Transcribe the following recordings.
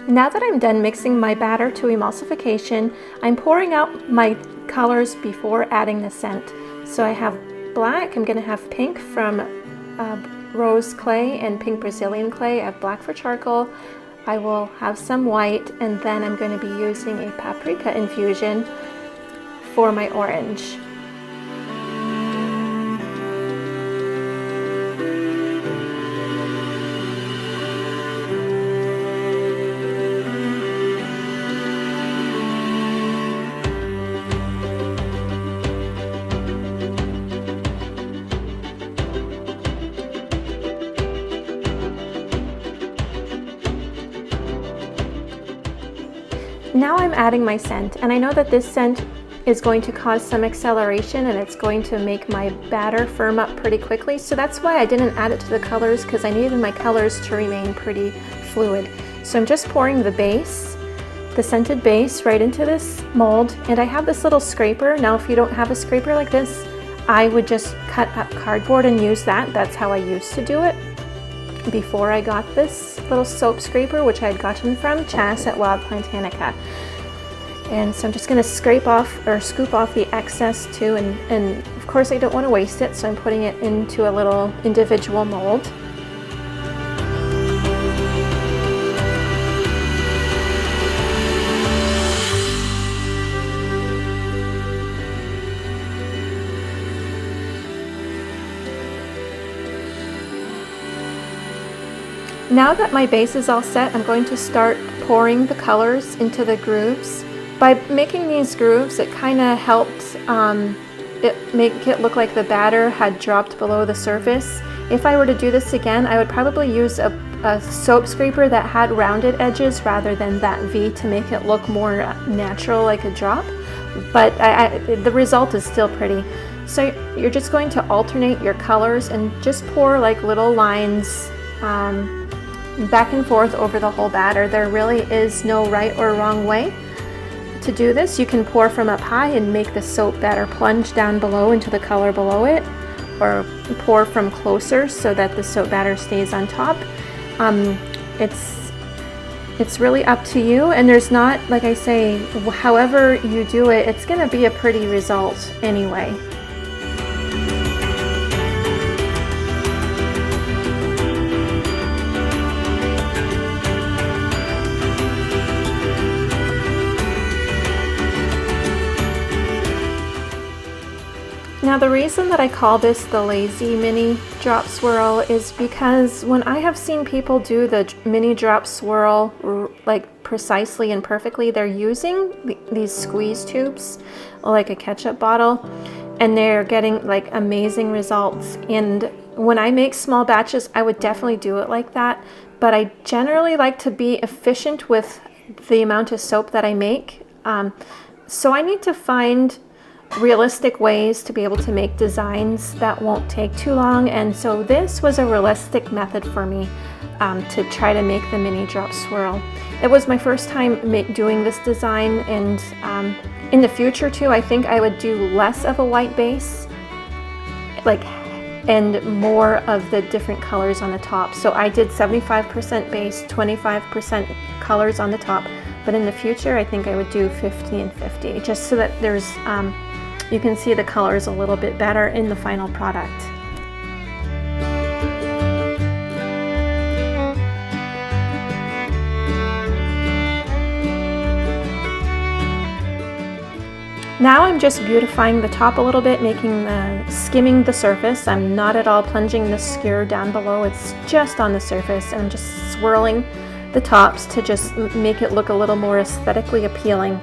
Now that I'm done mixing my batter to emulsification, I'm pouring out my colors before adding the scent. So I have black, I'm going to have pink from rose clay and pink Brazilian clay. I have black for charcoal. I will have some white, and then I'm going to be using a paprika infusion for my orange. Now I'm adding my scent, and I know that this scent is going to cause some acceleration and it's going to make my batter firm up pretty quickly. So that's why I didn't add it to the colors, because I needed my colors to remain pretty fluid. So I'm just pouring the base, the scented base, right into this mold. And I have this little scraper. Now if you don't have a scraper like this, I would just cut up cardboard and use that. That's how I used to do it before I got this little soap scraper, which I had gotten from Chas at Wild Plantanica. And so I'm just going to scrape off or scoop off the excess too, and of course I don't want to waste it, so I'm putting it into a little individual mold. Now that my base is all set, I'm going to start pouring the colors into the grooves. By making these grooves, it kind of helped make it look like the batter had dropped below the surface. If I were to do this again, I would probably use a soap scraper that had rounded edges rather than that V to make it look more natural, like a drop. But the result is still pretty. So you're just going to alternate your colors and just pour like little lines back and forth over the whole batter. There really is no right or wrong way to do this. You can pour from up high and make the soap batter plunge down below into the color below it, or pour from closer so that the soap batter stays on top. It's really up to you, and there's not, like I say, however you do it, it's going to be a pretty result anyway. Now the reason that I call this the lazy mini drop swirl is because when I have seen people do the mini drop swirl like precisely and perfectly, they're using these squeeze tubes like a ketchup bottle, and they're getting like amazing results. And when I make small batches, I would definitely do it like that, but I generally like to be efficient with the amount of soap that I make. So I need to find realistic ways to be able to make designs that won't take too long, and so this was a realistic method for me to try to make the mini drop swirl. It was my first time doing this design, and in the future too, I think I would do less of a white base, and more of the different colors on the top. So I did 75% base, 25% colors on the top, but in the future I think I would do 50 and 50, just so that there's you can see the colors a little bit better in the final product. Now I'm just beautifying the top a little bit, skimming the surface. I'm not at all plunging the skewer down below, it's just on the surface, and I'm just swirling the tops to just make it look a little more aesthetically appealing.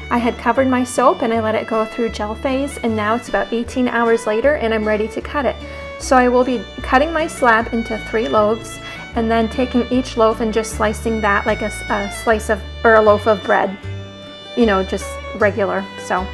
I had covered my soap and I let it go through gel phase, and now it's about 18 hours later and I'm ready to cut it. So I will be cutting my slab into 3 loaves and then taking each loaf and just slicing that like a slice of, or a loaf of bread, you know, just regular. So